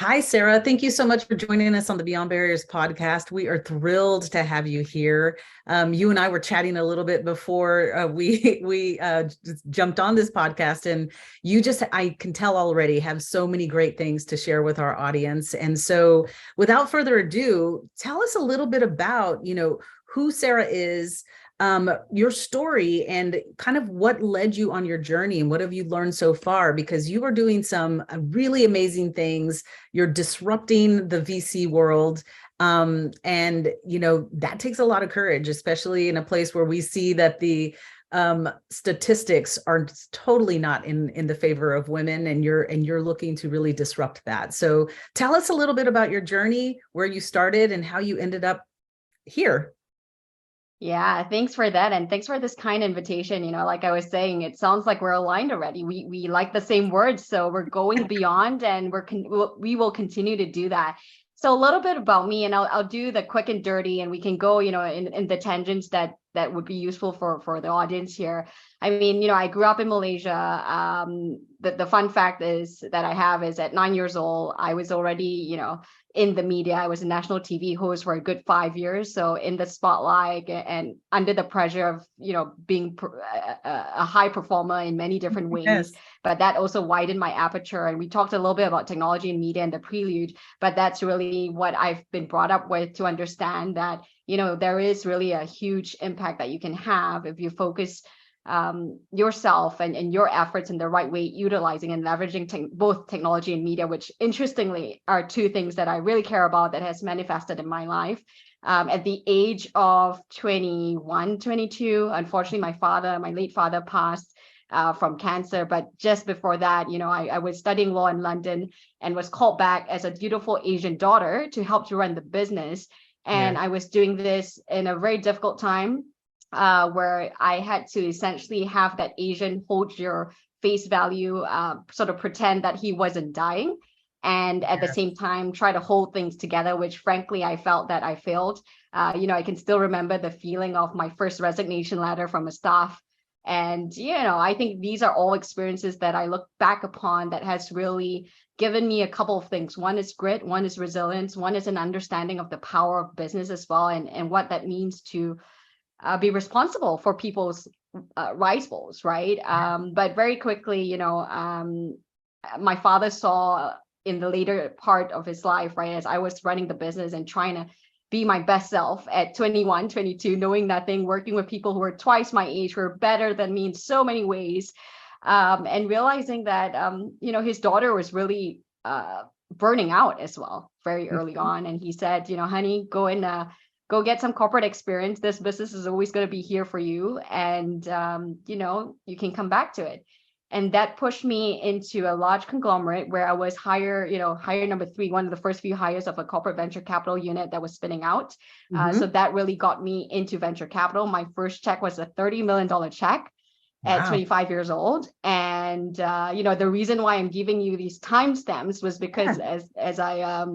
Hi, Sarah. Thank you so much for joining us on the Beyond Barriers podcast. We are thrilled to have you here. You and I were chatting a little bit before we just jumped on this podcast, and you just, I can tell already, have so many great things to share with our audience. And so, without further ado, tell us a little bit about, who Sarah is, your story, and kind of what led you on your journey, and what have you learned so far, because you are doing some really amazing things. You're disrupting the VC world. And that takes a lot of courage, especially in a place where we see that the statistics are totally not in the favor of women, and you're looking to really disrupt that. So tell us a little bit about your journey, where you started and how you ended up here. Yeah, thanks for that. And thanks for this kind invitation. Like I was saying, it sounds like we're aligned already. We like the same words. So we're going beyond and we will continue to do that. So a little bit about me, and I'll do the quick and dirty, and we can go, in the tangents that would be useful for the audience here. I mean, I grew up in Malaysia. The fun fact is that I have is at 9 years old, I was already, in the media. I was a national TV host for a good 5 years. So in the spotlight and under the pressure of, being a high performer in many different ways. Yes. But that also widened my aperture. And we talked a little bit about technology and media in the prelude, but that's really what I've been brought up with, to understand that, there is really a huge impact that you can have if you focus yourself and your efforts in the right way, utilizing and leveraging both technology and media, which interestingly are two things that I really care about, that has manifested in my life. At the age of 21, 22, unfortunately, my late father passed from cancer. But just before that, I was studying law in London and was called back as a beautiful Asian daughter to help to run the business. And Yeah. I was doing this in a very difficult time, where I had to essentially have that Asian hold your face value, sort of pretend that he wasn't dying, and at the Yeah. same time try to hold things together, which frankly I felt that I failed. I can still remember the feeling of my first resignation letter from a staff. And, I think these are all experiences that I look back upon that has really given me a couple of things. One is grit, one is resilience, one is an understanding of the power of business as well, and what that means to be responsible for people's rice bowls, right? But very quickly, my father saw in the later part of his life, right, as I was running the business and trying to be my best self at 21, 22, knowing nothing, working with people who were twice my age, who were better than me in so many ways, and realizing that, his daughter was really burning out as well very early Mhm. on. And he said, honey, go get some corporate experience. This business is always going to be here for you. And, you can come back to it. And that pushed me into a large conglomerate where I was hire number three, one of the first few hires of a corporate venture capital unit that was spinning out. So Mhm. that really got me into venture capital. My first check was a $30 million check at Wow. 25 years old. And, the reason why I'm giving you these timestamps was because Yeah.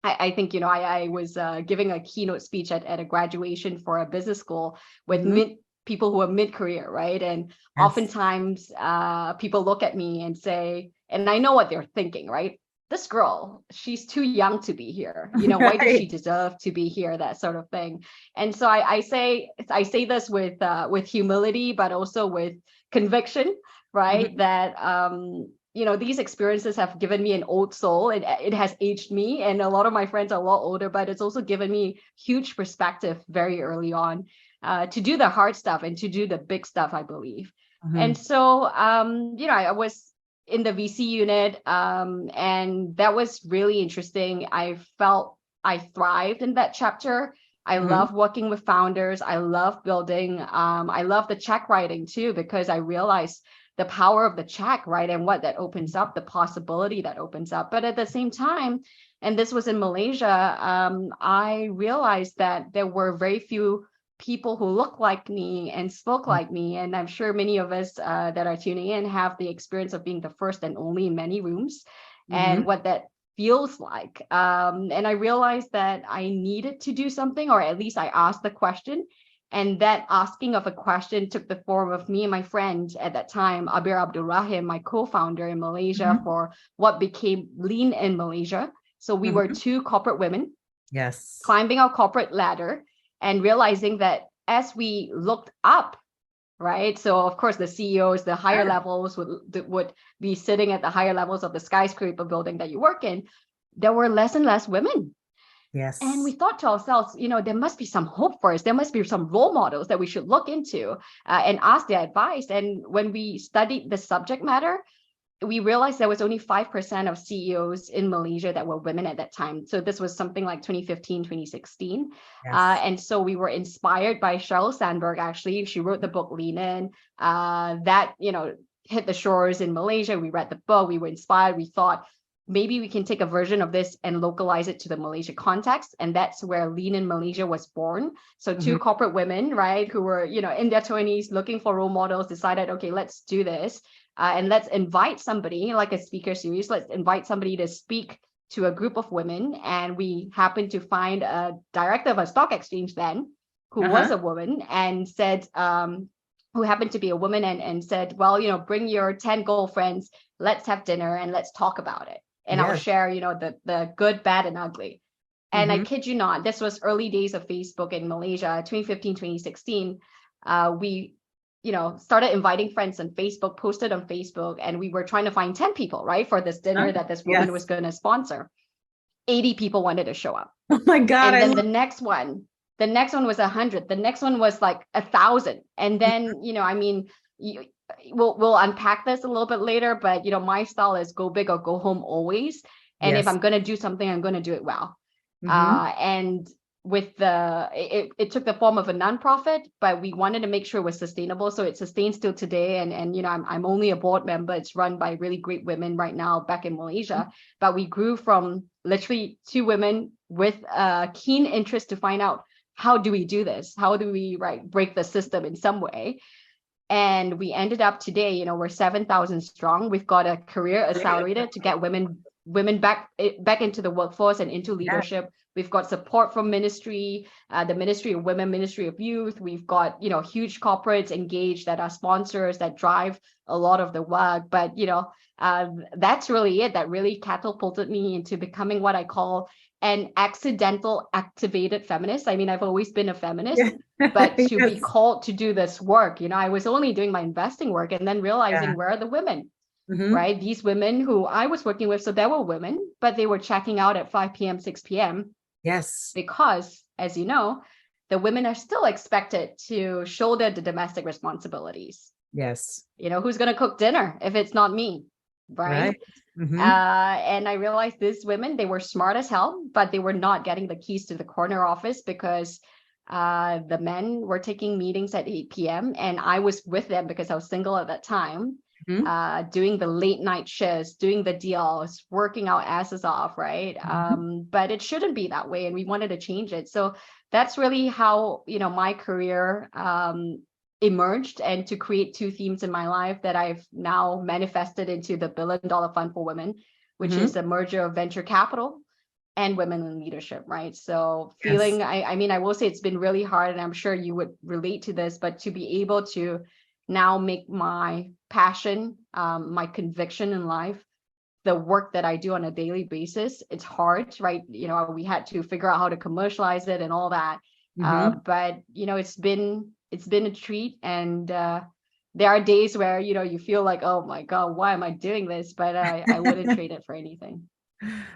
I think, I was giving a keynote speech at a graduation for a business school with Mhm. people who are mid-career, right? And Yes. oftentimes people look at me and say, and I know what they're thinking, right? This girl, she's too young to be here. Why does she Right. deserve to be here? That sort of thing. And so I say this with humility, but also with conviction, right? Mhm. That these experiences have given me an old soul. It has aged me, and a lot of my friends are a lot older, but it's also given me huge perspective very early on, to do the hard stuff and to do the big stuff, I believe. And Mhm. so, I was in the VC unit, and that was really interesting. I felt I thrived in that chapter. I Mhm. love working with founders. I love building. I love the check writing too, because I realized the power of the check, right? And what that opens up, the possibility that opens up. But at the same time, and this was in Malaysia, I realized that there were very few people who look like me and spoke like me. And I'm sure many of us that are tuning in have the experience of being the first and only in many rooms, and Mhm. what that feels like. And I realized that I needed to do something, or at least I asked the question. And that asking of a question took the form of me and my friend at that time, Abir Abdul Rahim, my co-founder in Malaysia Mhm. for what became Lean in Malaysia. So we were two corporate women Yes. climbing our corporate ladder and realizing that as we looked up, right? So of course the CEOs, the higher levels would be sitting at the higher levels of the skyscraper building that you work in. There were less and less women. Yes. And we thought to ourselves, there must be some hope for us. There must be some role models that we should look into and ask their advice. And when we studied the subject matter, we realized there was only 5% of CEOs in Malaysia that were women at that time. So this was something like 2015, 2016. Yes. And so we were inspired by Sheryl Sandberg, actually. She wrote the book Lean In. That, hit the shores in Malaysia. We read the book. We were inspired. We thought, maybe we can take a version of this and localize it to the Malaysia context. And that's where Lean in Malaysia was born. So two corporate women, right, who were, in their 20s looking for role models, decided, okay, let's do this. And let's invite somebody, like a speaker series, let's invite somebody to speak to a group of women. And we happened to find a director of a stock exchange then, who was a woman, and said, who happened to be a woman, and said, well, bring your 10 girlfriends, let's have dinner and let's talk about it. And I'll share, the good, bad, and ugly. And I kid you not, this was early days of Facebook in Malaysia, 2015, 2016. We started inviting friends on Facebook, posted on Facebook, and we were trying to find 10 people, right, for this dinner that this woman was going to sponsor. 80 people wanted to show up. Oh my God. And then the next one was 100. The next one was like 1,000. And then, we'll unpack this a little bit later, but my style is go big or go home always. And if I'm going to do something, I'm going to do it well. And with it took the form of a nonprofit, but we wanted to make sure it was sustainable. So it sustains still today. And I'm only a board member. It's run by really great women right now back in Malaysia. But we grew from literally two women with a keen interest to find out, how do we do this? How do we break the system in some way? And we ended up today, we're 7,000 strong. We've got a career accelerator to get women back into the workforce and into leadership. We've got support from ministry, the Ministry of Women, Ministry of Youth. We've got, huge corporates engaged that are sponsors that drive a lot of the work. But, that's really it. That really catapulted me into becoming what I call an accidental activated feminist. I mean, I've always been a feminist, but to be called to do this work, I was only doing my investing work and then realizing where are the women, right? These women who I was working with. So there were women, but they were checking out at 5 p.m., 6 p.m. Yes. Because, as you know, the women are still expected to shoulder the domestic responsibilities. Yes. Who's going to cook dinner if it's not me, right? And I realized these women, they were smart as hell, but they were not getting the keys to the corner office because the men were taking meetings at 8 p.m. and I was with them because I was single at that time, doing the late night shifts, doing the deals, working our asses off, right? But it shouldn't be that way, and we wanted to change it. So that's really how my career emerged, and to create two themes in my life that I've now manifested into the $1 billion Fund for Women, which is a merger of venture capital and women in leadership, right? So feeling, I will say it's been really hard, and I'm sure you would relate to this, but to be able to now make my passion, my conviction in life, the work that I do on a daily basis, it's hard, right? We had to figure out how to commercialize it and all that. But, it's been a treat. And there are days where, you feel like, oh my God, why am I doing this? But I wouldn't trade it for anything.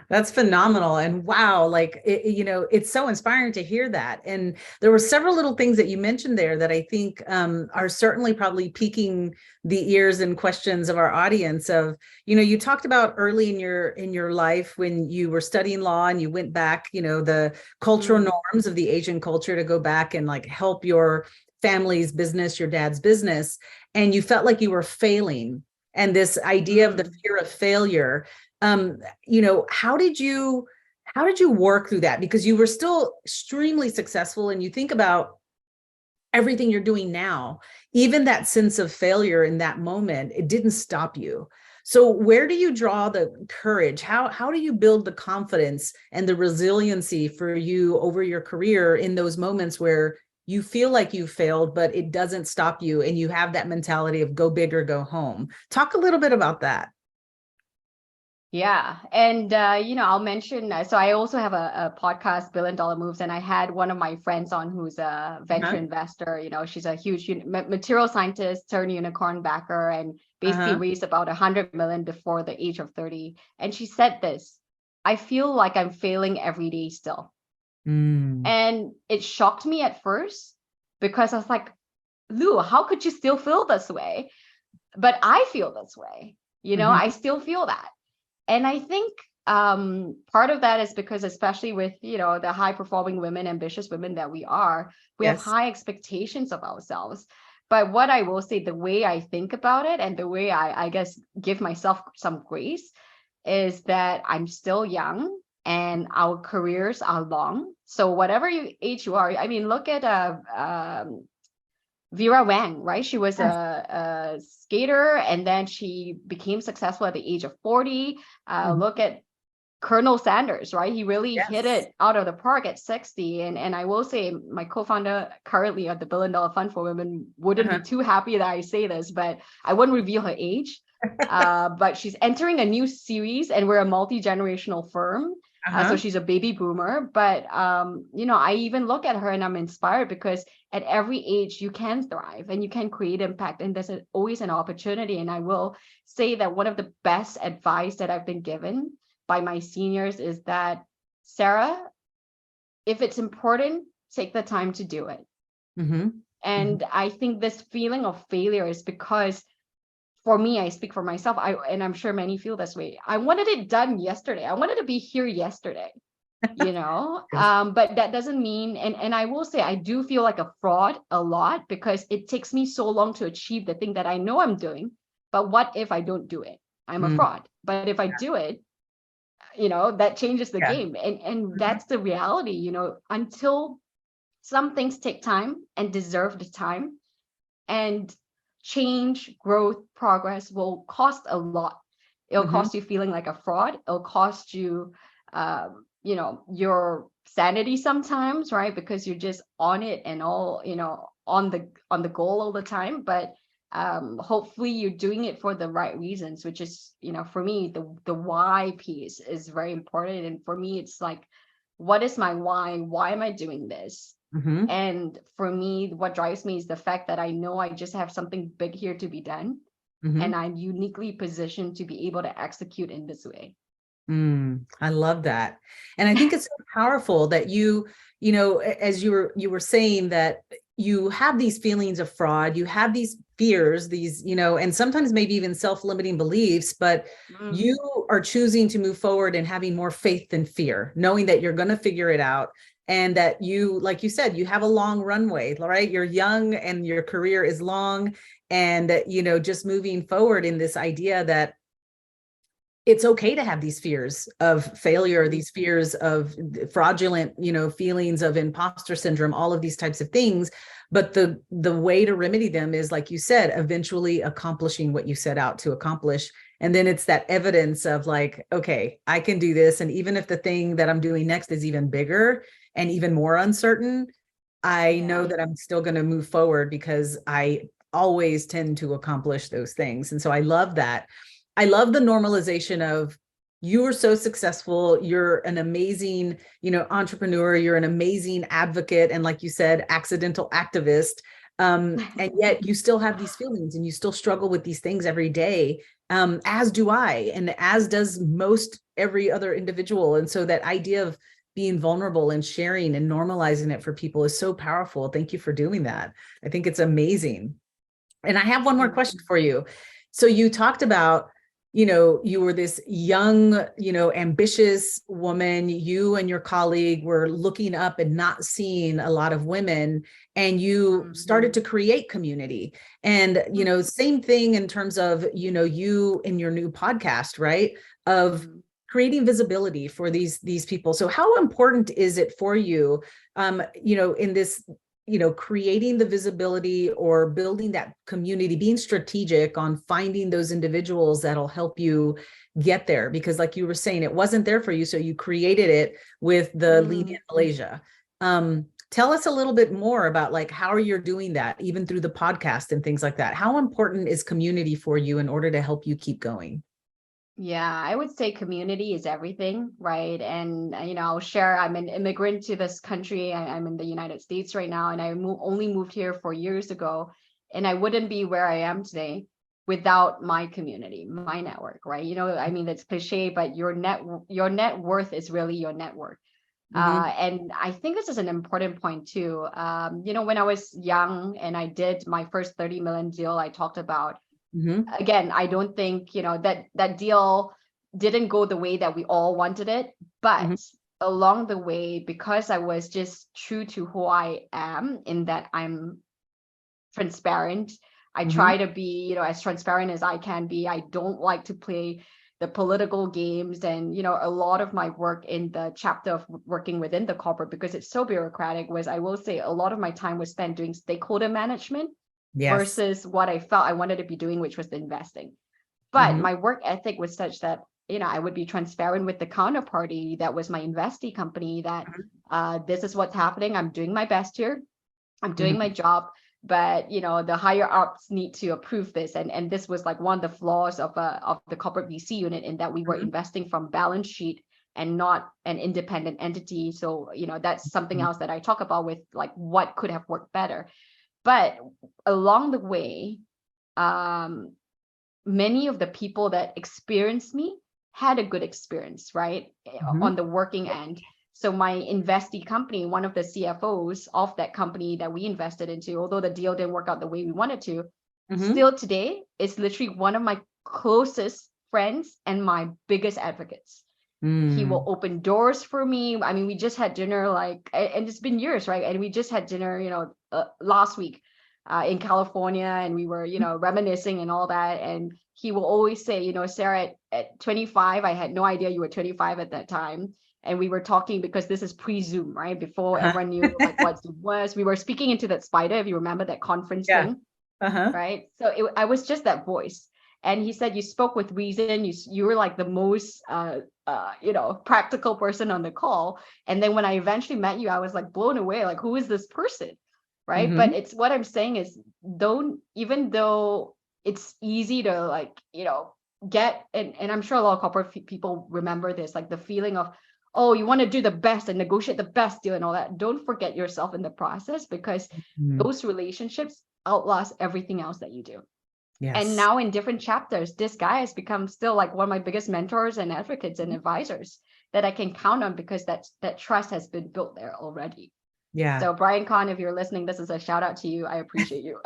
That's phenomenal. And wow, it's so inspiring to hear that. And there were several little things that you mentioned there that I think are certainly probably piquing the ears and questions of our audience of, you talked about early in your life when you were studying law and you went back, the cultural norms of the Asian culture to go back and help your family's business, your dad's business, and you felt like you were failing. And this idea of the fear of failure, how did you work through that? Because you were still extremely successful, and you think about everything you're doing now, even that sense of failure in that moment, it didn't stop you. So where do you draw the courage? How do you build the confidence and the resiliency for you over your career in those moments where you feel like you failed, but it doesn't stop you, and you have that mentality of go big or go home? Talk a little bit about that. Yeah. And, I'll mention, so I also have a podcast, Billion Dollar Moves, and I had one of my friends on who's a venture Uh-huh. investor. She's a huge material scientist, turned unicorn backer, and basically Uh-huh. raised about 100 million before the age of 30. And she said this, I feel like I'm failing every day still. Mm. And it shocked me at first because I was like, Lou, how could you still feel this way? But I feel this way. Mm-hmm. I still feel that. And I think part of that is because, especially with, the high performing women, ambitious women that we have Yes. high expectations of ourselves. But what I will say, the way I think about it and the way I guess give myself some grace is that I'm still young and our careers are long. So whatever age you are, I mean, look at Vera Wang, right? She was Yes. a skater and then she became successful at the age of 40. Mhm. Look at Colonel Sanders, right? He really hit Yes. it out of the park at 60. And I will say my co-founder currently at the Billion Dollar Fund for Women wouldn't be Uh-huh. too happy that I say this, but I wouldn't reveal her age. But she's entering a new series and we're a multi-generational firm. So Uh-huh. she's a baby boomer, but I even look at her and I'm inspired because at every age you can thrive and you can create impact, and there's always an opportunity. And I will say that one of the best advice that I've been given by my seniors is that, Sarah, if it's important, take the time to do it. Mm-hmm. Mm-hmm. And I think this feeling of failure is because, for me, I speak for myself, and I'm sure many feel this way. I wanted it done yesterday. I wanted to be here yesterday, Yes. but that doesn't mean, and I will say I do feel like a fraud a lot because it takes me so long to achieve the thing that I know I'm doing. But what if I don't do it? I'm a Mm. fraud. But if I do it, that changes the Yeah. game. And Mhm. that's the reality, until some things take time and deserve the time, and change, growth, progress will cost a lot. It'll Mhm. cost you feeling like a fraud. It'll cost you, your sanity sometimes, right? Because you're just on it and all, on the goal all the time. But hopefully you're doing it for the right reasons, which is, for me, the why piece is very important. And for me, it's like, what is my why? Why am I doing this? Mhm. And for me, what drives me is the fact that I know I just have something big here to be done, and Mhm. I'm uniquely positioned to be able to execute in this way. I love that. And I think it's so powerful that as you were saying that you have these feelings of fraud, you have these fears, and sometimes maybe even self-limiting beliefs, but Mm, you are choosing to move forward and having more faith than fear, knowing that you're going to figure it out and that you, like you said, you have a long runway, right? You're young and your career is long, and just moving forward in this idea that it's okay to have these fears of failure, mm, these fears of fraudulent, feelings of imposter syndrome, all of these types of things. But the way to remedy them is, like you said, eventually accomplishing what you set out to accomplish. And then it's that evidence of like, okay, I can do this. And even if the thing that I'm doing next is even bigger and even more uncertain, I know yeah. that I'm still going to move forward because I always tend to accomplish those things. And so I love that. I love the normalization of, you are so successful, you're an amazing, entrepreneur, you're an amazing advocate, and like you said, accidental activist. And yet you still have these feelings and you still struggle with these things every day, as do I, and as does most every other individual. And so that idea of being vulnerable and sharing and normalizing it for people is so powerful. Thank you for doing that. I think it's amazing. And I have one more Mm, question for you. So you talked about, you were this young, ambitious woman. You and your colleague were looking up and not seeing a lot of women, and you started mm, to create community. And, mm, same thing in terms of, you in your new podcast, right? Of mm. creating visibility for these people. So how important is it for you, in this, creating the visibility or building that community, being strategic on finding those individuals that'll help you get there? Because like you were saying, it wasn't there for you, so you created it with the Lean in Mm. Malaysia. Tell us a little bit more about like how you're doing that, even through the podcast and things like that. How important is community for you in order to help you keep going? Yeah, I would say community is everything, right? And I'll share. I'm an immigrant to this country. I'm in the United States right now, and only moved here 4 years ago, and I wouldn't be where I am today without my community, my network, right? I mean, it's cliche, but your net worth is really your network. Hmm. And I think this is an important point too. When I was young and I did my first 30 million deal, I talked about, Hmm. again, I don't think, that deal didn't go the way that we all wanted it. But Hmm. along the way, because I was just true to who I am, in that I'm transparent, I Hmm. try to be, as transparent as I can be. I don't like to play the political games. And a lot of my work in the chapter of working within the corporate, because it's so bureaucratic, was, I will say, a lot of my time was spent doing stakeholder management Yes. versus what I felt I wanted to be doing, which was the investing. But Hmm. my work ethic was such that, I would be transparent with the counterparty that was my investee company, that this is what's happening. I'm doing my best here. I'm doing my Hmm. job, but the higher ups need to approve this. And this was like one of the flaws of the corporate VC unit, in that we were Hmm. investing from balance sheet and not an independent entity. So that's something Hmm. else that I talk about, with like what could have worked better. But along the way, um, many of the people that experienced me had a good experience, right? On Hmm. the working end. So my investee company, one of the CFOs of that company that we invested into, although the deal didn't work out the way we wanted to, Hmm. still today is literally one of my closest friends and my biggest advocates. He will Mm. open doors for me. I mean, we just had dinner, like, and it's been years, right? And we just had dinner, last week in California, and we were, reminiscing and all that. And he will always say, Sarah, at 25, I had no idea you were 25 at that time. And we were talking, because this is pre-Zoom, right? Before Uh-huh. everyone knew like what Zoom was. We were speaking into that spider, if you remember that conference Yeah. thing, Uh-huh. right? So I was just that voice. And he said, you spoke with reason. You were like the most practical person on the call. And then when I eventually met you, I was like blown away, like, who is this person, right? But Hmm. it's, what I'm saying is, don't, even though it's easy to, like, get, and I'm sure a lot of corporate people remember this, like the feeling of, oh, you want to do the best and negotiate the best deal and all that. Don't forget yourself in the process, because Hmm. those relationships outlast everything else that you do. And Yes. now in different chapters, this guy has become still like one of my biggest mentors and advocates and advisors that I can count on, because that trust has been built there already. Yeah. So Brian Kahn, if you're listening, this is a shout out to you. I appreciate you.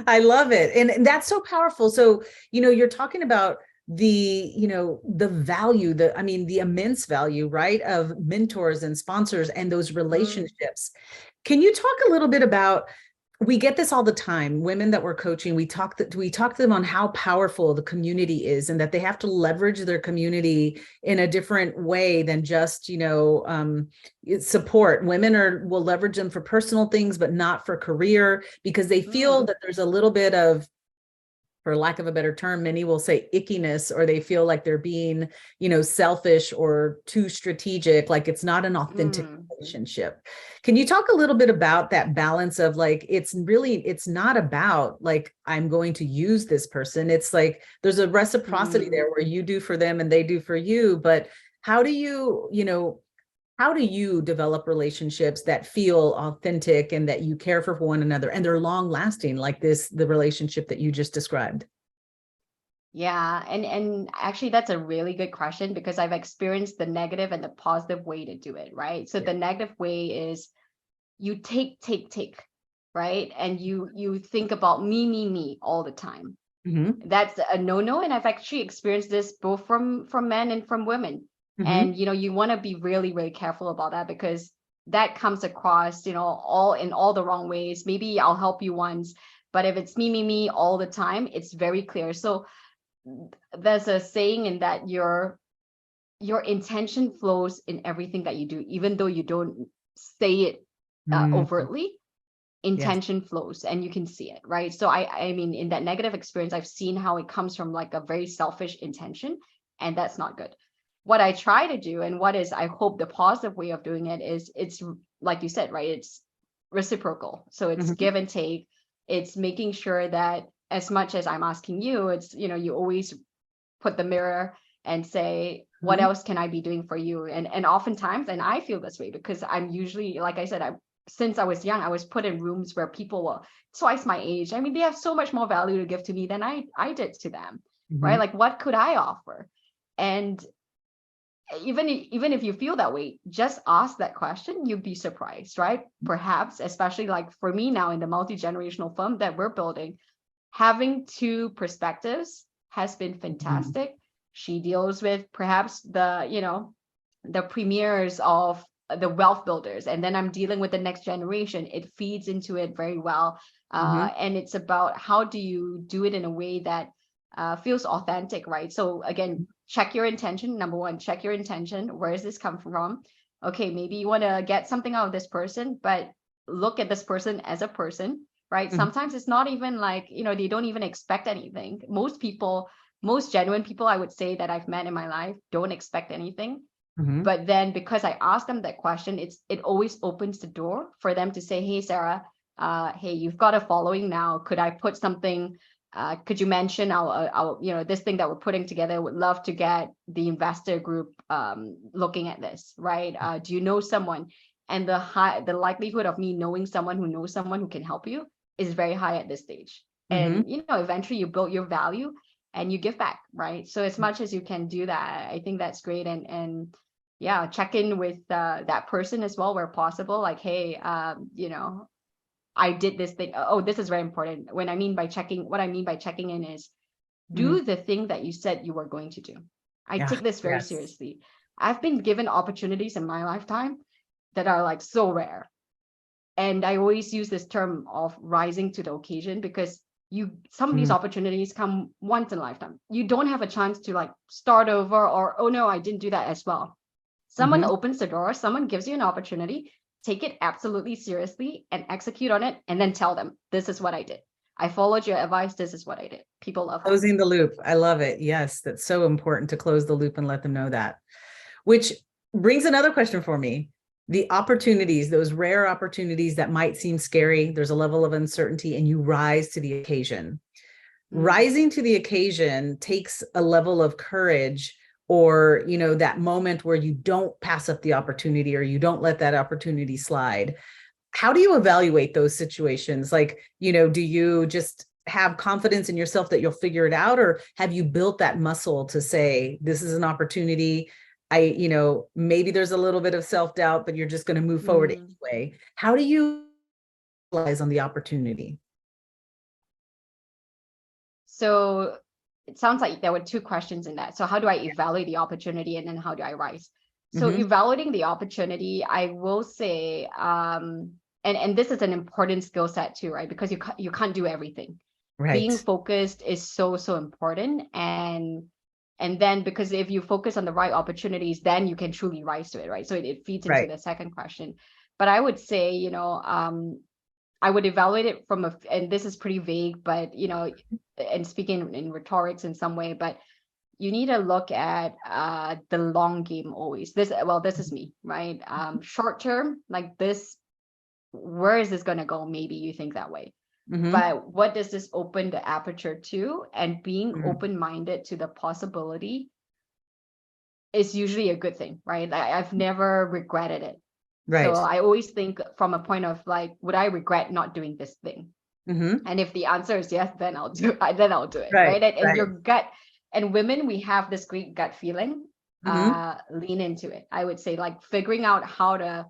I love it. And that's so powerful. So, you're talking about the value, I mean, the immense value, right, of mentors and sponsors and those Mm, relationships. Can you talk a little bit about, we get this all the time, women that we're coaching, we talk to them on how powerful the community is, and that they have to leverage their community in a different way than just support. Women will leverage them for personal things, but not for career, because they feel mm, that there's a little bit of, for lack of a better term, many will say ickiness, or they feel like they're being, selfish or too strategic, like it's not an authentic mm, relationship. Can you talk a little bit about that balance of, like, it's not about like, I'm going to use this person. It's like there's a reciprocity mm. there where you do for them and they do for you. But how do you develop relationships that feel authentic and that you care for one another and they're long lasting, like the relationship that you just described? Yeah, and actually that's a really good question, because I've experienced the negative and the positive way to do it, right? So Yeah. the negative way is, you take, right? And you think about me all the time. Mm-hmm. That's a no-no. And I've actually experienced this both from men and from women. Mm-hmm. And you want to be really, really careful about that, because that comes across, all in all the wrong ways. Maybe I'll help you once, but if it's me all the time, it's very clear. So there's a saying in that your intention flows in everything that you do, even though you don't say it Mm-hmm. overtly. Yes. Intention flows and you can see it, right? So I mean, in that negative experience, I've seen how it comes from like a very selfish intention, and that's not good. What I try to do, and what is, I hope, the positive way of doing it, is, it's like you said, right? It's reciprocal. So it's Mm-hmm. give and take. It's making sure that as much as I'm asking you, it's, you always put the mirror and say, what else can I be doing for you? And oftentimes, and I feel this way because I'm usually, like I said, since I was young, I was put in rooms where people were twice my age. I mean, they have so much more value to give to me than I did to them, right? Like, what could I offer? And even if you feel that way, just ask that question. You'd be surprised, right? Perhaps, especially like for me now in the multi-generational firm that we're building, having two perspectives has been fantastic. She deals with perhaps the premiers of the wealth builders, and then I'm dealing with the next generation. It feeds into it very well. And it's about how do you do it in a way that feels authentic, right? So again, check your intention. Number one, check your intention. Where does this come from? Okay, maybe you want to get something out of this person, but look at this person as a person, right? Sometimes it's not even like, they don't even expect anything. Most genuine people I would say that I've met in my life don't expect anything. But then because I ask them that question, it always opens the door for them to say, hey, Sarah, hey, you've got a following now. Could I put something, could you mention our this thing that we're putting together? Would love to get the investor group looking at this, right? Do you know someone? And the likelihood of me knowing someone who knows someone who can help you is very high at this stage. And eventually you build your value and you give back, right? So as much as you can do that, I think that's great. And yeah, check in with that person as well where possible. Like, hey, I did this thing. Oh, this is very important. What I mean by checking in is do the thing that you said you were going to do. I take this very seriously. I've been given opportunities in my lifetime that are like so rare. And I always use this term of rising to the occasion because some of these opportunities come once in a lifetime. You don't have a chance to like start over or, oh no, I didn't do that as well. Someone opens the door, someone gives you an opportunity, take it absolutely seriously and execute on it, and then tell them, this is what I did. I followed your advice. This is what I did. People love that. Closing the loop. I love it. Yes, that's so important to close the loop and let them know that. Which brings another question for me. The opportunities, those rare opportunities that might seem scary, there's a level of uncertainty and you rise to the occasion. Rising to the occasion takes a level of courage, or, that moment where you don't pass up the opportunity or you don't let that opportunity slide. How do you evaluate those situations? Like, do you just have confidence in yourself that you'll figure it out? Or have you built that muscle to say, this is an opportunity? Maybe there's a little bit of self-doubt, but you're just going to move forward anyway. How do you realize on the opportunity? So it sounds like there were two questions in that. So how do I evaluate the opportunity, and then how do I rise? So evaluating the opportunity, I will say, and this is an important skill set too, right? Because you can't do everything. Right. Being focused is so important. And then because if you focus on the right opportunities, then you can truly rise to it, right? So it feeds into the second question. But I would say, I would evaluate it and this is pretty vague, but, and speaking in rhetorics in some way, but you need to look at the long game always. This is me, right? Short term, like this, where is this going to go? Maybe you think that way. But what does this open the aperture to? And being open-minded to the possibility is usually a good thing, right? I've never regretted it. Right. So I always think from a point of like, would I regret not doing this thing? And if the answer is yes, then I'll do it. Right. And your gut, and women, we have this great gut feeling. Lean into it. I would say like figuring out how to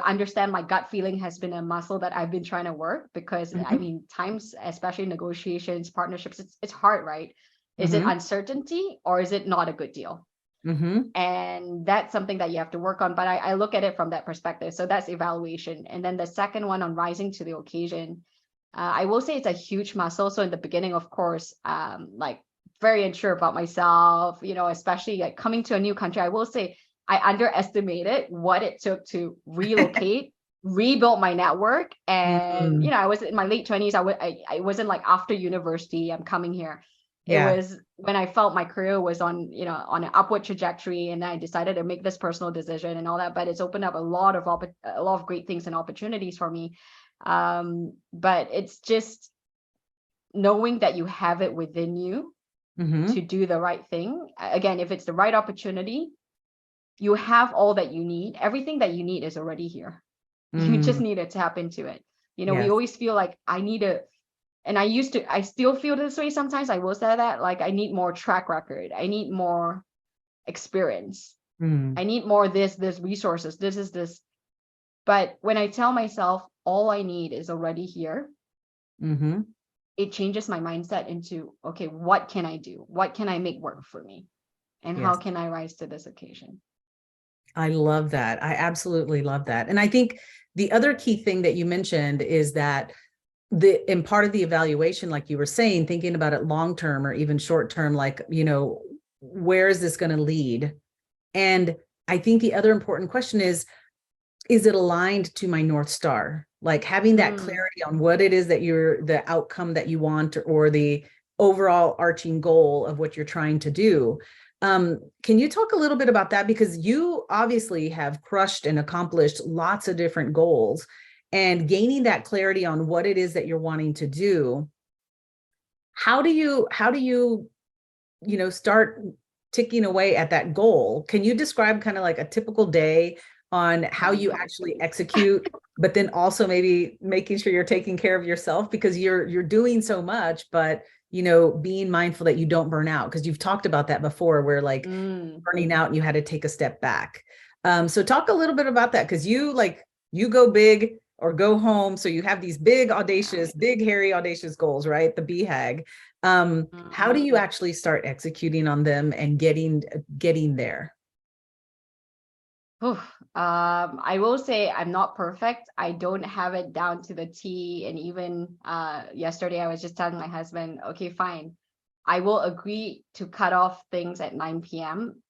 understand my gut feeling has been a muscle that I've been trying to work, because I mean, times, especially negotiations, partnerships, it's hard, right? Is it uncertainty or is it not a good deal? And that's something that you have to work on. But I look at it from that perspective. So that's evaluation. And then the second one on rising to the occasion, I will say it's a huge muscle. So in the beginning, of course, like very unsure about myself, especially like coming to a new country. I will say I underestimated what it took to relocate, rebuild my network. And, I was in my late 20s. I wasn't like after university, I'm coming here. It was when I felt my career was on an upward trajectory, and I decided to make this personal decision and all that. But it's opened up a lot of great things and opportunities for me. But it's just knowing that you have it within you Mm-hmm. to do the right thing. Again, if it's the right opportunity, you have all that you need. Everything that you need is already here. You just Mm, need to tap into it. We yes. always feel like I need to, and I still feel this way sometimes. I will say that, like, I need more track record. I need more experience. Mm, I need more this resources. This is this. But when I tell myself all I need is already here, mm-hmm. it changes my mindset into, okay, what can I do? What can I make work for me? And how Yes. can I rise to this occasion? I love that. I absolutely love that. And I think the other key thing that you mentioned is that in part of the evaluation, like you were saying, thinking about it long term or even short term, like, where is this going to lead? And I think the other important question is it aligned to my North Star? Like having that Mm. clarity on what it is that the outcome that you want, or the overall arching goal of what you're trying to do. Can you talk a little bit about that? Because you obviously have crushed and accomplished lots of different goals, and gaining that clarity on what it is that you're wanting to do. How do you start ticking away at that goal? Can you describe kind of like a typical day on how you actually execute, but then also maybe making sure you're taking care of yourself, because you're doing so much, but being mindful that you don't burn out, because you've talked about that before, where like Mm. burning out and you had to take a step back. So talk a little bit about that, because you go big or go home. So you have these big, audacious, big, hairy, audacious goals, right? The BHAG. How do Mm. you actually start executing on them and getting there? Oof. I will say I'm not perfect. I don't have it down to the T. And even yesterday, I was just telling my husband, okay, fine. I will agree to cut off things at 9 p.m.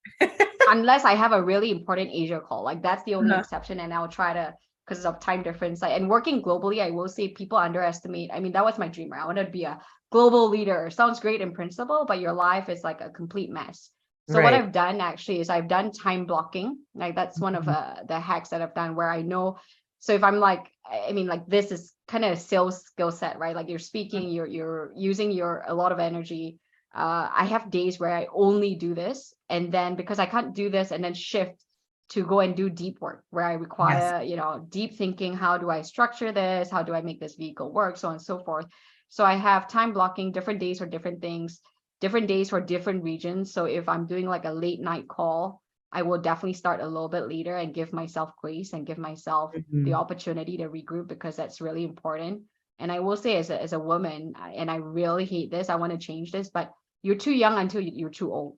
unless I have a really important Asia call. Like, that's the only Uh-huh. exception. And I'll try to, because of time difference. Like, and working globally, I will say people underestimate. I mean, that was my dream, right? I wanted to be a global leader. Sounds great in principle, but your life is like a complete mess. So what Right. I've done actually is I've done time blocking. Like, that's one of Mhm. the hacks that I've done, where I know. So if I'm like, I mean, like, this is kind of a sales skill set, right? Like, you're speaking, you're using your a lot of energy. I have days where I only do this, and then because I can't do this and then shift to go and do deep work where I Yes. require, deep thinking. How do I structure this? How do I make this vehicle work? So on and so forth. So I have time blocking, different days for different things, different days for different regions. So if I'm doing like a late night call, I will definitely start a little bit later and give myself grace and give myself the Mhm. opportunity to regroup, because that's really important. And I will say, as a woman, and I really hate this, I want to change this, but you're too young until you're too old.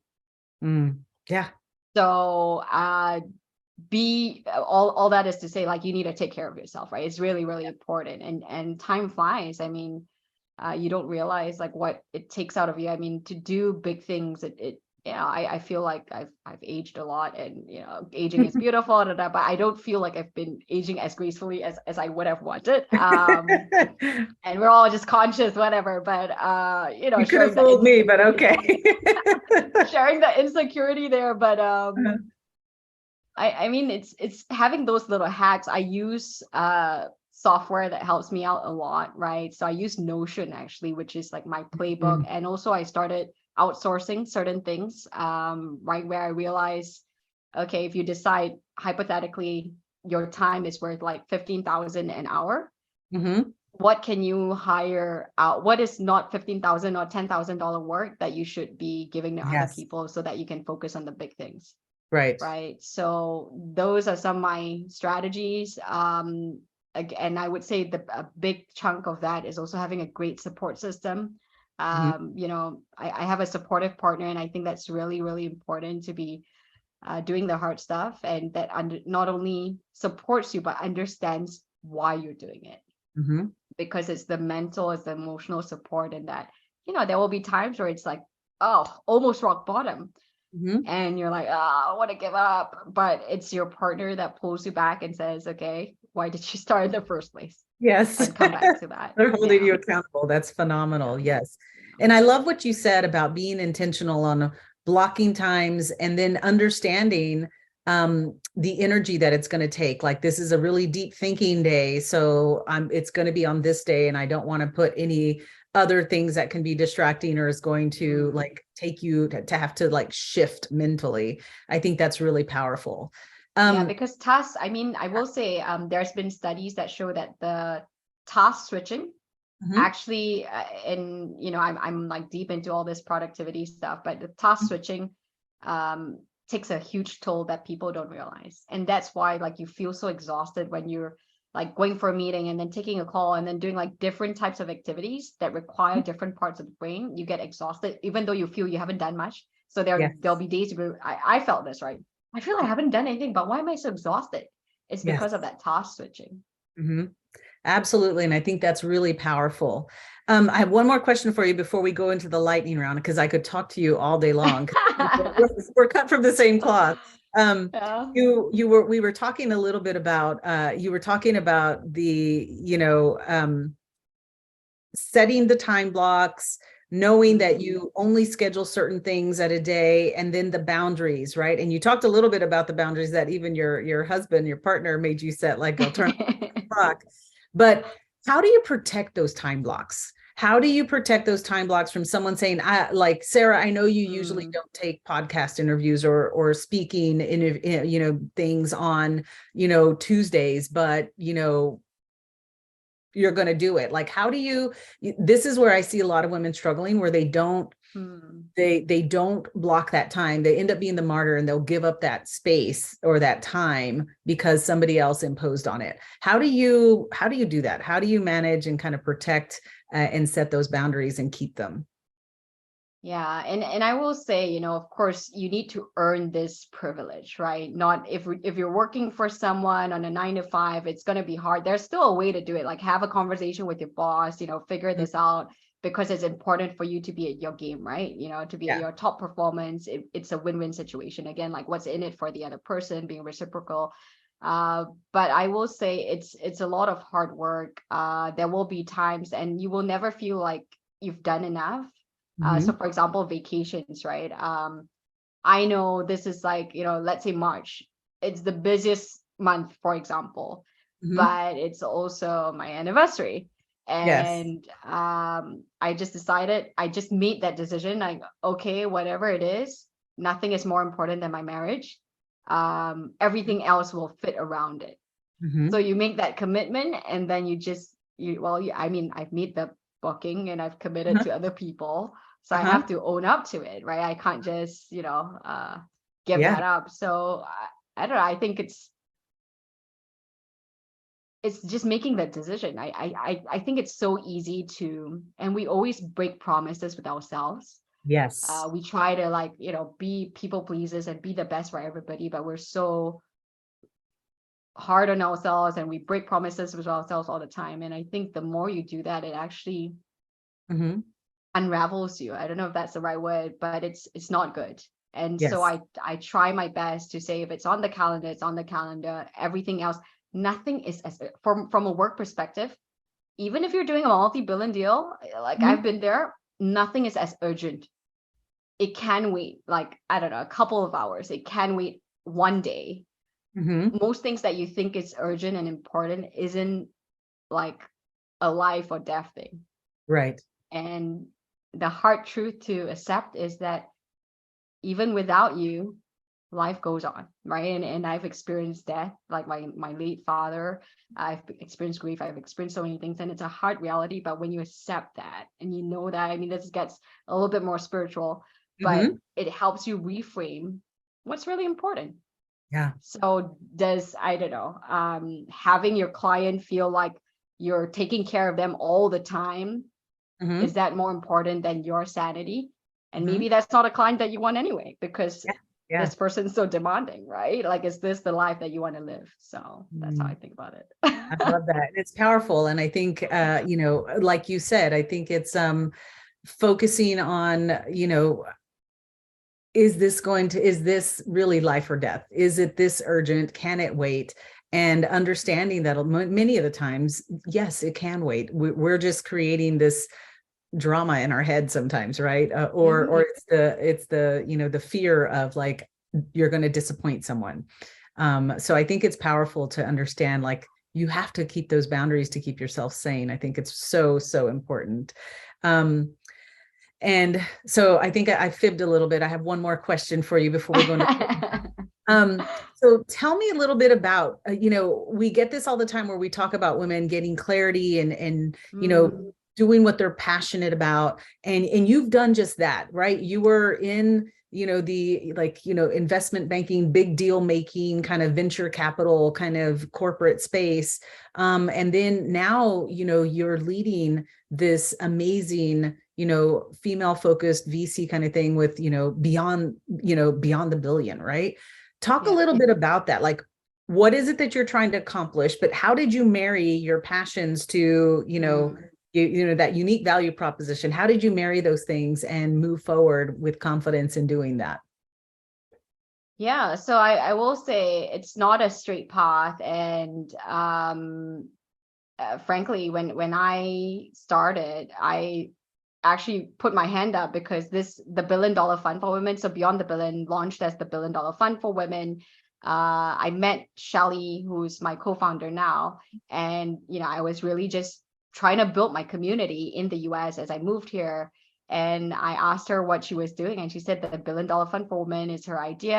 Yeah. So be all that is to say, like, you need to take care of yourself, right? It's really, really important. And time flies. I mean, you don't realize like what it takes out of you. I mean, to do big things, I feel like I've aged a lot, and aging is beautiful, but I don't feel like I've been aging as gracefully as I would have wanted. And we're all just conscious, whatever, but You could have sharing the fooled me, but okay. sharing the insecurity there. But I mean, it's having those little hacks. I use software that helps me out a lot, right? So I use Notion actually, which is like my playbook. Mm, And also I started outsourcing certain things, right, where I realized, okay, if you decide hypothetically your time is worth like 15,000 an hour, mhm. what can you hire out? What is not 15,000 or $10,000 work that you should be giving to other Yes. people, so that you can focus on the big things? Right. Right. So those are some of my strategies. And I would say a big chunk of that is also having a great support system. Mhm. I have a supportive partner, and I think that's really, really important, to be doing the hard stuff, and that not only supports you, but understands why you're doing it, Mhm. because it's the mental, it's the emotional support. And that, there will be times where it's like, oh, almost rock bottom, Mhm. and you're like, I want to give up. But it's your partner that pulls you back and says, okay, why did you start in the first place? Yes. And come back to that. They're holding Yeah. you accountable. That's Yeah. phenomenal. Yes. And I love what you said about being intentional on blocking times, and then understanding the energy that it's going to take. Like, this is a really deep thinking day. So it's going to be on this day, and I don't want to put any other things that can be distracting or is going to like take you to have to like shift mentally. I think that's really powerful. Yeah, because tasks, I mean, I will say there's been studies that show that the task switching actually, and you know, I'm like deep into all this productivity stuff, but the task switching takes a huge toll that people don't realize. And that's why like you feel so exhausted when you're like going for a meeting and then taking a call and then doing like different types of activities that require different parts of the brain. You get exhausted, even though you feel you haven't done much. So there'll be days where I felt this, right? I feel I haven't done anything, but why am I so exhausted? It's because of that task switching. Absolutely. And I think that's really powerful. I have one more question for you before we go into the lightning round, because I could talk to you all day long. We're cut from the same cloth. Yeah. We were talking a little bit about, you were talking about the, setting the time blocks, knowing that you only schedule certain things at a day, and then the boundaries, right? And you talked a little bit about the boundaries that even your husband, your partner made you set, like I'll turn clock. But how do you protect those time blocks? How do you protect those time blocks from someone saying, like, Sarah, I know you usually don't take podcast interviews or speaking in, things on, Tuesdays, but, you're going to do it. Like, how do you, this is where I see a lot of women struggling, where they don't block that time. They end up being the martyr, and they'll give up that space or that time because somebody else imposed on it. How do you do that? How do you manage and kind of protect and set those boundaries and keep them? Yeah, and I will say, of course, you need to earn this privilege, right? Not if you're working for someone on a 9 to 5, it's going to be hard. There's still a way to do it. Like have a conversation with your boss, figure this out, because it's important for you to be at your game, right? To be at your top performance. It's a win-win situation. Again, like what's in it for the other person, being reciprocal. But I will say it's a lot of hard work. There will be times, and you will never feel like you've done enough. So for example, vacations, right? I know this is like, let's say March, it's the busiest month, for example, but it's also my anniversary. And I just made that decision, like, okay, whatever it is, nothing is more important than my marriage. Everything else will fit around it. So you make that commitment, and then I've made the booking and I've committed to other people. So I have to own up to it, right? I can't just, give that up. So I don't know. I think it's just making that decision. I think it's so easy and we always break promises with ourselves. Yes. We try to be people pleasers and be the best for everybody, but we're so hard on ourselves and we break promises with ourselves all the time. And I think the more you do that, it actually unravels you. I don't know if that's the right word, but it's not good. And so I try my best to say, if it's on the calendar, it's on the calendar. Everything else, nothing is from a work perspective. Even if you're doing a multi-billion deal, like I've been there, nothing is as urgent. It can wait, like, I don't know, a couple of hours. It can wait one day. Most things that you think is urgent and important isn't like a life or death thing. Right. And the hard truth to accept is that even without you, life goes on, right? And I've experienced death, like my late father. I've experienced grief. I've experienced so many things, and it's a hard reality. But when you accept that, and you know that, I mean, this gets a little bit more spiritual, but it helps you reframe what's really important. Yeah. So I don't know, having your client feel like you're taking care of them all the time, is that more important than your sanity? And maybe that's not a client that you want anyway, because this person's so demanding, right? Like, is this the life that you want to live? So that's how I think about it. I love that. It's powerful. And I think, like you said, I think it's focusing on, is this really life or death? Is it this urgent? Can it wait? And understanding that many of the times, yes, it can wait. We're just creating this drama in our head sometimes, right? Or it's the the fear of like, you're going to disappoint someone. So I think it's powerful to understand, like, you have to keep those boundaries to keep yourself sane. I think it's so important. And so I think I fibbed a little bit. I have one more question for you before we go into so tell me a little bit about, we get this all the time where we talk about women getting clarity and doing what they're passionate about. And you've done just that, right? You were in, the investment banking, big deal making, kind of venture capital, kind of corporate space. And then now, you're leading this amazing, female focused VC kind of thing with, beyond the billion, right? Talk a little bit about that. Like, what is it that you're trying to accomplish, but how did you marry your passions to, that unique value proposition? How did you marry those things and move forward with confidence in doing that? Yeah, so I will say it's not a straight path. And frankly, when I started, I actually put my hand up because the $1 billion fund for women, so Beyond the Billion, launched as the $1 billion fund for women. I met Shelly, who's my co-founder now, and I was really just trying to build my community in the US as I moved here. And I asked her what she was doing, and she said that the $1 billion fund for women is her idea.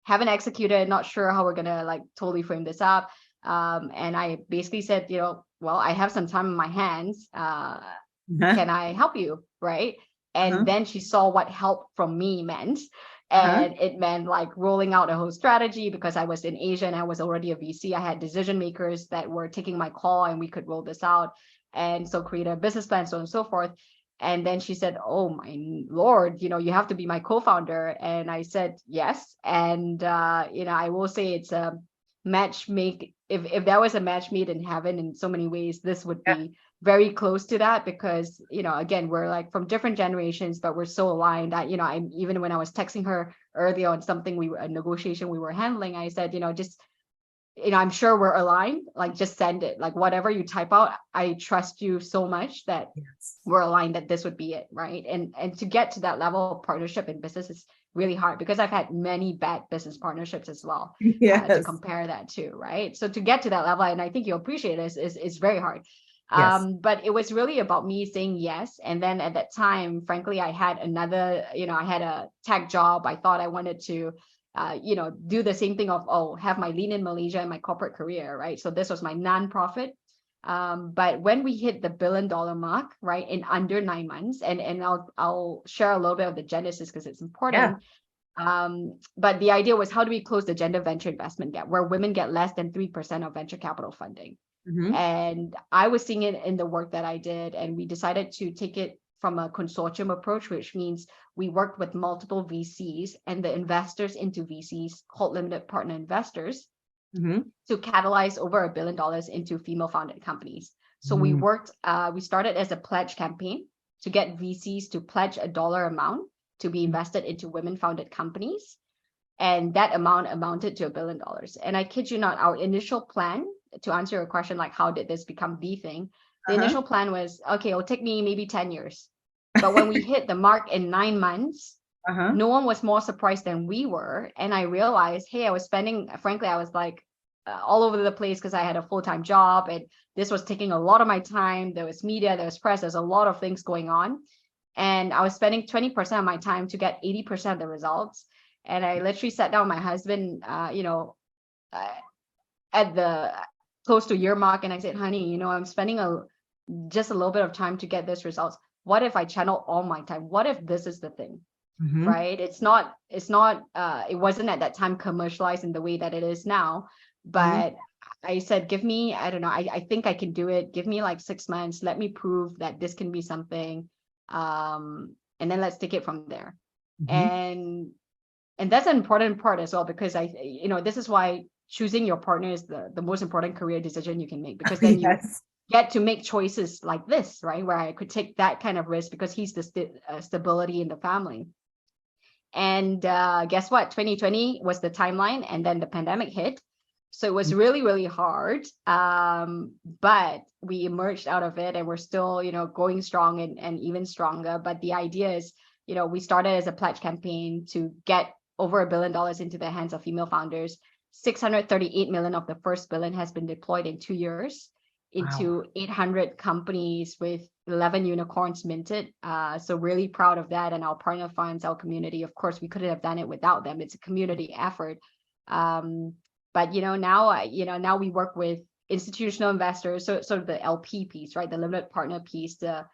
Haven't executed, not sure how we're gonna like totally frame this up. And I basically said, well, I have some time in my hands. Can I help you? Right. And then she saw what help from me meant. And it meant like rolling out a whole strategy because I was in Asia and I was already a VC. I had decision makers that were taking my call and we could roll this out. And so create a business plan, so on and so forth. And then she said, oh my Lord, you have to be my co-founder. And I said, yes. And, I will say it's a match make. If that was a match made in heaven in so many ways, this would be very close to that because, again, we're like from different generations, but we're so aligned that, even when I was texting her earlier on something a negotiation we were handling, I said, I'm sure we're aligned, like just send it, like whatever you type out, I trust you so much that we're aligned that this would be it. Right. And to get to that level of partnership in business is really hard because I've had many bad business partnerships as well to compare that to. Right. So to get to that level, and I think you'll appreciate it, is very hard. But it was really about me saying yes. And then at that time, frankly, I had another, I had a tech job. I thought I wanted to do the same thing of, have my lean in Malaysia and my corporate career, right? So this was my nonprofit. But when we hit the $1 billion mark, right, in under 9 months, and I'll share a little bit of the genesis because it's important. But the idea was, how do we close the gender venture investment gap where women get less than 3% of venture capital funding? And I was seeing it in the work that I did, and we decided to take it from a consortium approach, which means we worked with multiple VCs and the investors into VCs called limited partner investors to catalyze over $1 billion into female founded companies. So we started as a pledge campaign to get VCs to pledge a dollar amount to be invested into women founded companies. And that amount amounted to $1 billion. And I kid you not, our initial plan, to answer your question, like how did this become the thing? The initial plan was, okay, it'll take me maybe 10 years. But when we hit the mark in 9 months, no one was more surprised than we were. And I realized, hey, I was like all over the place because I had a full-time job and this was taking a lot of my time. There was media, there was press, there's a lot of things going on. And I was spending 20% of my time to get 80% of the results. And I literally sat down with my husband, at the close to year mark. And I said, honey, I'm spending just a little bit of time to get this results. What if I channel all my time? What if this is the thing, right? It wasn't at that time commercialized in the way that it is now. But I said, give me, I don't know, I think I can do it. Give me like 6 months. Let me prove that this can be something. And then let's take it from there. And that's an important part as well, because this is why choosing your partner is the most important career decision you can make, because then you get to make choices like this, right? Where I could take that kind of risk because he's the stability in the family. And guess what? 2020 was the timeline, and then the pandemic hit. So it was really, really hard. But we emerged out of it, and we're still, going strong and even stronger. But the idea is, we started as a pledge campaign to get over $1 billion into the hands of female founders. 638 million of the first billion has been deployed in 2 years. into 800 companies with 11 unicorns minted. So really proud of that. And our partner funds, our community, of course, we couldn't have done it without them. It's a community effort. But now we work with institutional investors, so sort of the LP piece, right? The limited partner piece, the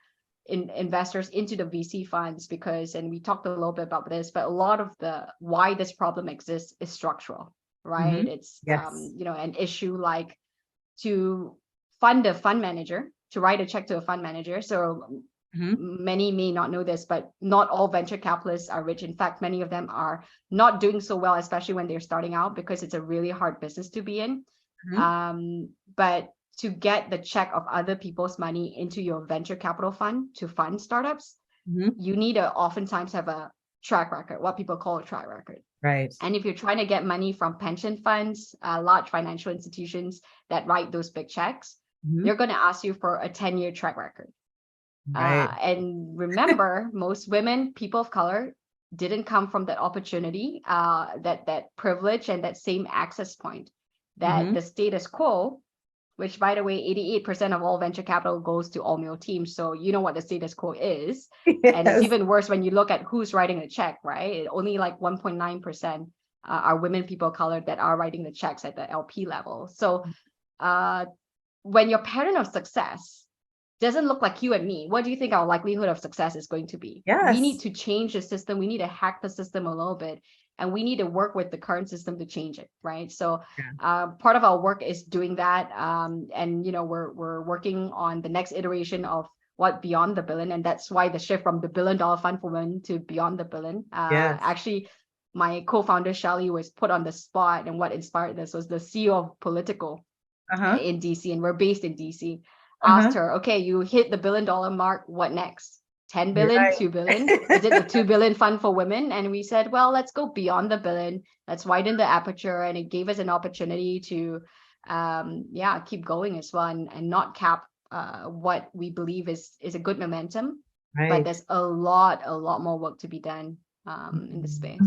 investors into the VC funds, because, and we talked a little bit about this, but a lot of the why this problem exists is structural, right? It's an issue like to fund a fund manager, to write a check to a fund manager. So many may not know this, but not all venture capitalists are rich. In fact, many of them are not doing so well, especially when they're starting out, because it's a really hard business to be in. But to get the check of other people's money into your venture capital fund to fund startups, you need to oftentimes have a track record, what people call a track record. Right. And if you're trying to get money from pension funds, large financial institutions that write those big checks, they're going to ask you for a 10-year track record. Right. And remember, most women, people of color, didn't come from that opportunity, that privilege and that same access point, that the status quo, which, by the way, 88% of all venture capital goes to all male teams. So you know what the status quo is. Yes. And it's even worse when you look at who's writing the check, right? Only like 1.9% are women, people of color, that are writing the checks at the LP level. So when your pattern of success doesn't look like you and me, what do you think our likelihood of success is going to be? Yes. We need to change the system. We need to hack the system a little bit. And we need to work with the current system to change it, right? So part of our work is doing that. And, we're working on the next iteration of what Beyond the Billion. And that's why the shift from the $1 billion fund for women to Beyond the Billion. Actually, my co-founder, Shali, was put on the spot. And what inspired this was the CEO of Political in DC. And we're based in DC. Asked her, okay, you hit the $1 billion mark. What next? 10 billion, right. 2 billion? Is it the 2 billion fund for women? And we said, well, let's go beyond the billion. Let's widen the aperture. And it gave us an opportunity to, keep going as well and not cap what we believe is a good momentum. Right. But there's a lot more work to be done in the space.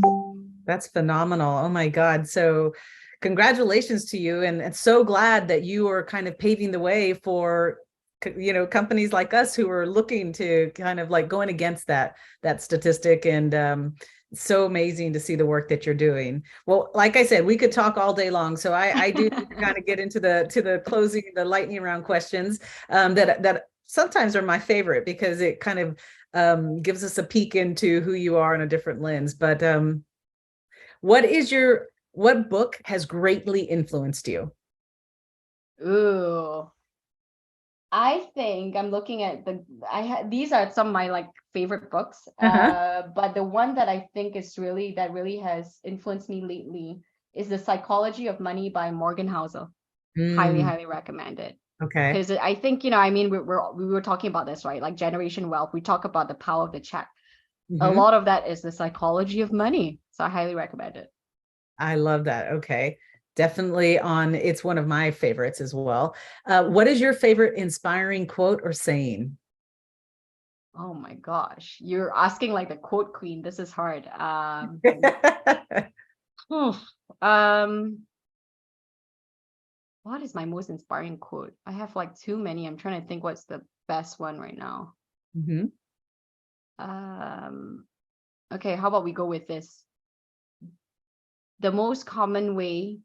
That's phenomenal. Oh my God. So congratulations to you. And so glad that you are kind of paving the way for companies like us who are looking to kind of like going against that statistic. And so amazing to see the work that you're doing. Well, like I said, we could talk all day long. So I do kind of get into the closing, the lightning round questions that sometimes are my favorite, because it kind of gives us a peek into who you are in a different lens. But what book has greatly influenced you? Ooh. I think I'm looking at these are some of my favorite books, but the one that I think is really has influenced me lately is The Psychology of Money by Morgan Housel. Highly recommend it. Okay. Because I think, we were talking about this, right? Like generation wealth. We talk about the power of the check. A lot of that is the psychology of money. So I highly recommend it. I love that. Okay. Definitely it's one of my favorites as well. What is your favorite inspiring quote or saying? Oh my gosh, you're asking like the quote queen. This is hard. What is my most inspiring quote? I have too many. I'm trying to think what's the best one right now. Okay, how about we go with this? The most common way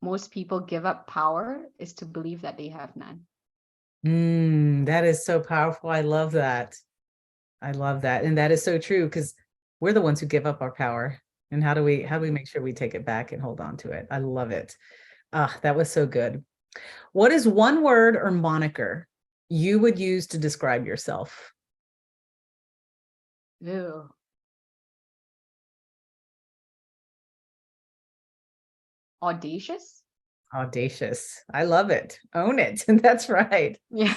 most people give up power is to believe that they have none. That is so powerful. I love that. And that is so true, because we're the ones who give up our power. And how do we make sure we take it back and hold on to it? I love it. That was so good. What is one word or moniker you would use to describe yourself? Ew. Audacious. I love it. Own it. That's right. Yeah.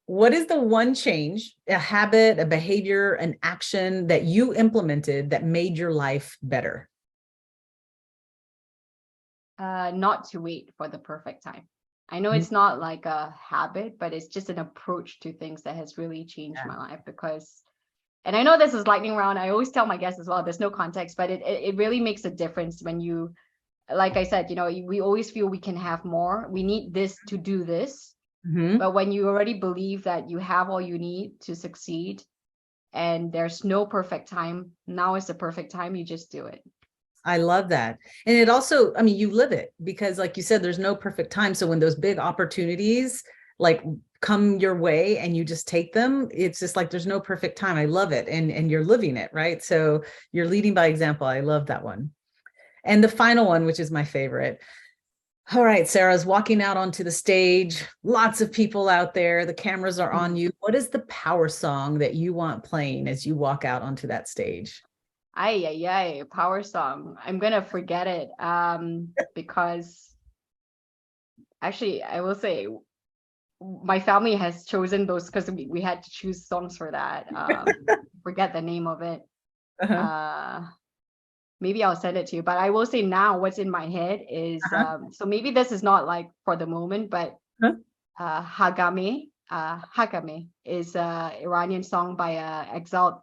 What is the one change, a habit, a behavior, an action that you implemented that made your life better? Not to wait for the perfect time. I know it's not like a habit, but it's just an approach to things that has really changed my life. And I know this is lightning round. I always tell my guests as well, there's no context, but it really makes a difference when you like I said, we always feel we can have more. We need this to do this. Mhm. But when you already believe that you have all you need to succeed and there's no perfect time, now is the perfect time, you just do it. I love that. And it also, I mean, you live it because like you said, there's no perfect time. So when those big opportunities like come your way and you just take them, it's just like there's no perfect time. I love it. And you're living it, right? So you're leading by example. I love that one. And the final one, which is my favorite. All right, Sarah's walking out onto the stage. Lots of people out there. The cameras are on you. What is the power song that you want playing as you walk out onto that stage? Ay, power song. I'm gonna forget it. Because actually I will say my family has chosen those because we had to choose songs for that. Forget the name of it. Uh-huh. Maybe I'll send it to you. But I will say now what's in my head is Uh-huh. so maybe this is not like for the moment, but Hagame. Hagame is a Iranian song by a exiled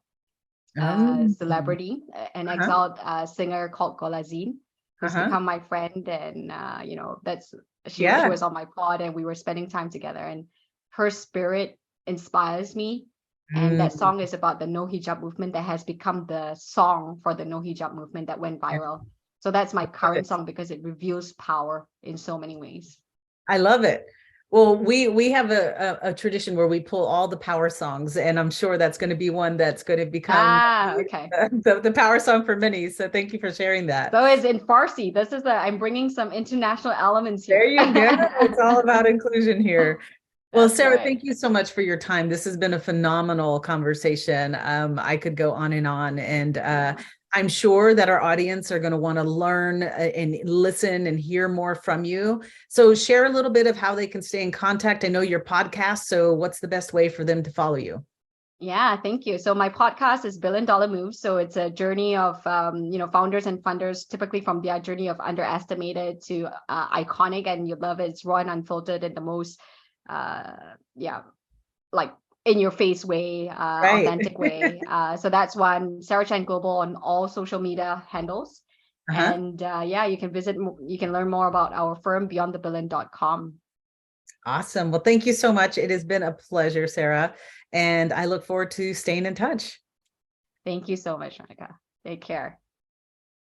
Um, celebrity, an uh-huh. exiled singer called Golazin, who's Uh-huh. become my friend, and that's she Yeah. was on my pod, and we were spending time together, and her spirit inspires me. And that Mm, song is about the no hijab movement that has become the song for the no hijab movement that went yeah, viral. So that's my love current it. song because it reveals power in so many ways. I love it. Well, we have a tradition where we pull all the power songs, and I'm sure that's going to be one that's going to become Okay. the power song for many. So thank you for sharing that. So it's in Farsi. This is I'm bringing some international elements There here. you go. It's all about inclusion here. Well, That's Sarah, right. thank you so much for your time. This has been a phenomenal conversation. I could go on and on, and Yeah. I'm sure that our audience are going to want to learn and listen and hear more from you. So, share a little bit of how they can stay in contact. I know your podcast, so what's the best way for them to follow you? Yeah, thank you. So my podcast is Billion Dollar Moves. So it's a journey of founders and funders, typically from their journey of underestimated to iconic, and you love it. It's raw and unfiltered in the most uh yeah, like in your face way, Right. authentic way. So that's one, Sarah Chen Global on all social media handles. Uh-huh. And yeah, you can learn more about our firm beyondthebillion.com. Awesome. Well, thank you so much. It has been a pleasure, Sarah, and I look forward to staying in touch. Thank you so much, Monica. Take care.